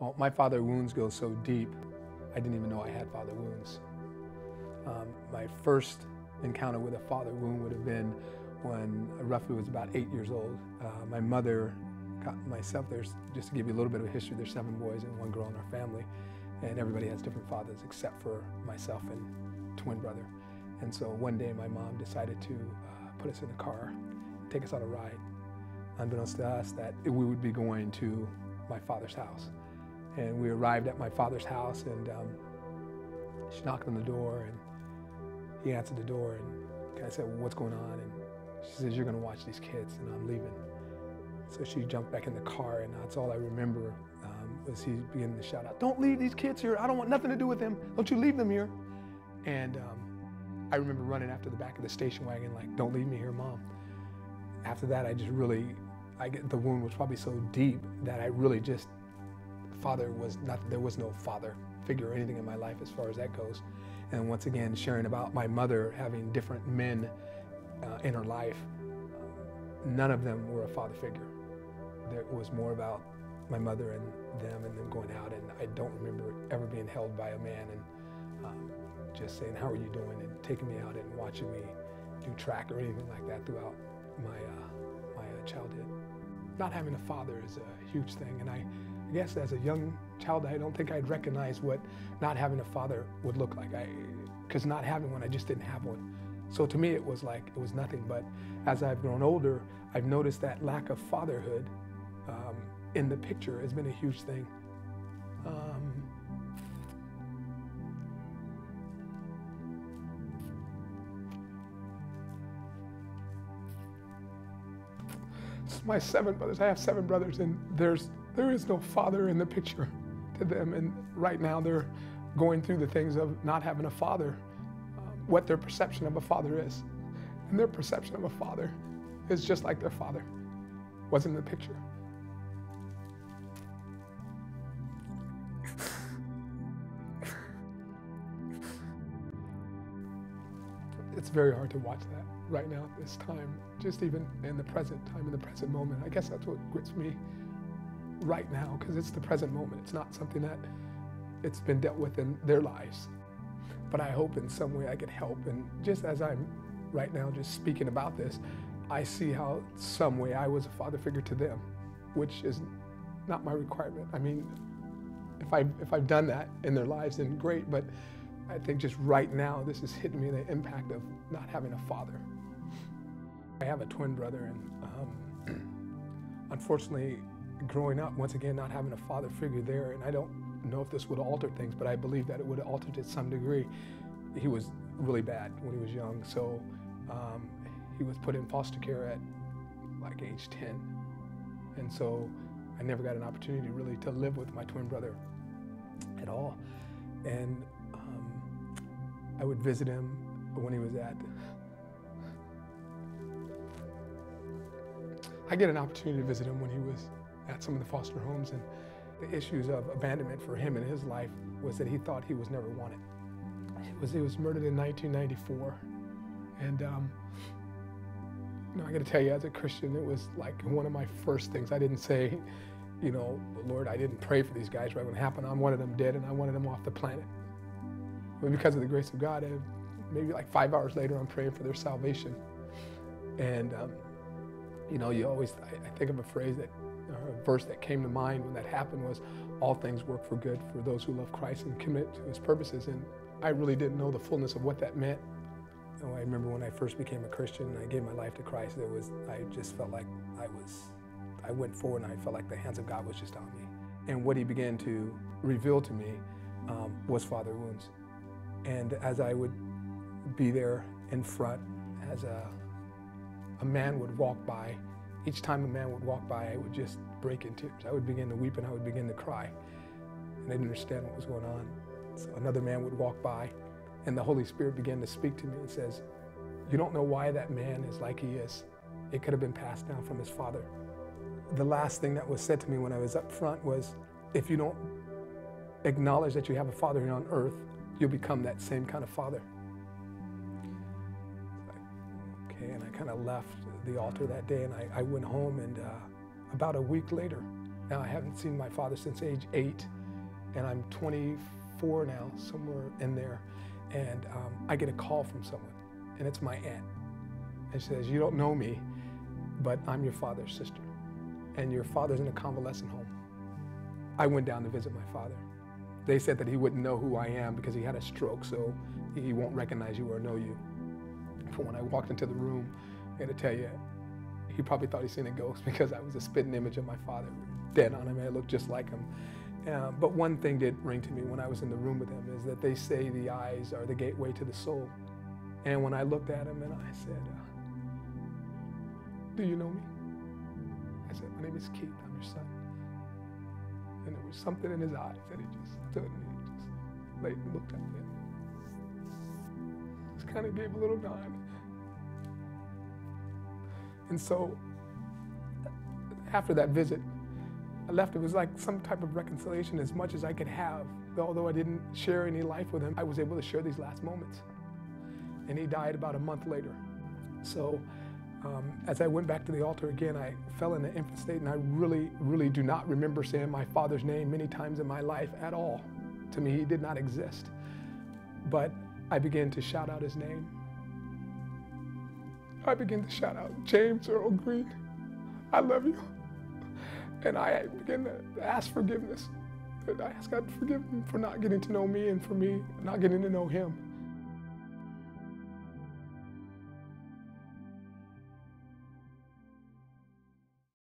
Well, my father wounds go so deep, I didn't even know I had father wounds. My first encounter with a father wound would have been when I roughly was about 8 years old. My mother got myself, just to give you a little bit of history, there's 7 boys and 1 girl in our family, and everybody has different fathers except for myself and twin brother. And so one day my mom decided to put us in a car, take us on a ride, unbeknownst to us that we would be going to my father's house. And we arrived at my father's house, and she knocked on the door, and he answered the door, and I said, well, what's going on? And she says, you're gonna watch these kids, and I'm leaving. So she jumped back in the car, and that's all I remember was he beginning to shout out, don't leave these kids here, I don't want nothing to do with them, don't you leave them here. And I remember running after the back of the station wagon like, don't leave me here, Mom. After that, the wound was probably so deep that I really just, there was no father figure or anything in my life as far as that goes. And once again, sharing about my mother having different men in her life, none of them were a father figure. It was more about my mother and them going out, and I don't remember ever being held by a man and just saying, how are you doing, and taking me out and watching me do track or anything like that throughout my childhood. Not having a father is a huge thing, and I guess as a young child, I don't think I'd recognize what not having a father would look like. Because not having one, I just didn't have one. So to me, it was like, it was nothing. But as I've grown older, I've noticed that lack of fatherhood in the picture has been a huge thing. My 7 brothers, I have 7 brothers, and there is no father in the picture to them. And right now they're going through the things of not having a father, what their perception of a father is. And their perception of a father is just like their father was in the picture. It's very hard to watch that right now at this time, just even in the present time, in the present moment. I guess that's what grits me right now, because it's the present moment. It's not something that it's been dealt with in their lives. But I hope in some way I could help. And just as I'm right now just speaking about this, I see how some way I was a father figure to them, which is not my requirement. I mean, if I've done that in their lives, then great, but I think just right now, this is hitting me, the impact of not having a father. I have a twin brother, and unfortunately, growing up, once again, not having a father figure there, and I don't know if this would alter things, but I believe that it would have altered to some degree. He was really bad when he was young, so he was put in foster care at like age 10. And so I never got an opportunity really to live with my twin brother at all. And I would visit him when he was I get an opportunity to visit him when he was at some of the foster homes, and the issues of abandonment for him in his life was that he thought he was never wanted. He was murdered in 1994, and I got to tell you, as a Christian, it was like one of my first things. I didn't say, Lord, I didn't pray for these guys right when it happened. I wanted them dead, and I wanted them off the planet. But because of the grace of God, maybe like 5 hours later, I'm praying for their salvation. And I think of a phrase a verse that came to mind when that happened was, all things work for good for those who love Christ and commit to his purposes. And I really didn't know the fullness of what that meant. I remember when I first became a Christian and I gave my life to Christ, I just felt like I went forward, and I felt like the hands of God was just on me. And what he began to reveal to me was father wounds. And as I would be there in front, as a man would walk by, each time a man would walk by, I would just break in tears. I would begin to weep and I would begin to cry. And I didn't understand what was going on. So another man would walk by, and the Holy Spirit began to speak to me and says, you don't know why that man is like he is. It could have been passed down from his father. The last thing that was said to me when I was up front was, if you don't acknowledge that you have a father here on earth, you'll become that same kind of father. Okay, and I kind of left the altar that day, and I went home, and about a week later, Now, I haven't seen my father since age 8, and I'm 24 now, somewhere in there. And I get a call from someone, and it's my aunt. And she says, "You don't know me, but I'm your father's sister, and your father's in a convalescent home." I went down to visit my father. They said that he wouldn't know who I am because he had a stroke, so he won't recognize you or know you. But when I walked into the room, I gotta tell you, he probably thought he'd seen a ghost because I was a spitting image of my father, dead on him, and I looked just like him. But one thing did ring to me when I was in the room with him is that they say the eyes are the gateway to the soul. And when I looked at him and I said, "Do you know me?" I said, "My name is Keith, I'm your son." And there was something in his eyes that he just stood and he just laid and looked at me. Just kind of gave a little nod. And so after that visit, I left. It was like some type of reconciliation as much as I could have. Although I didn't share any life with him, I was able to share these last moments. And he died about a month later. So as I went back to the altar again, I fell in an infant state, and I really do not remember saying my father's name many times in my life at all. To me, he did not exist. But I began to shout out his name. I began to shout out, "James Earl Green, I love you." And I began to ask forgiveness. I asked God to forgive him for not getting to know me and for me not getting to know him.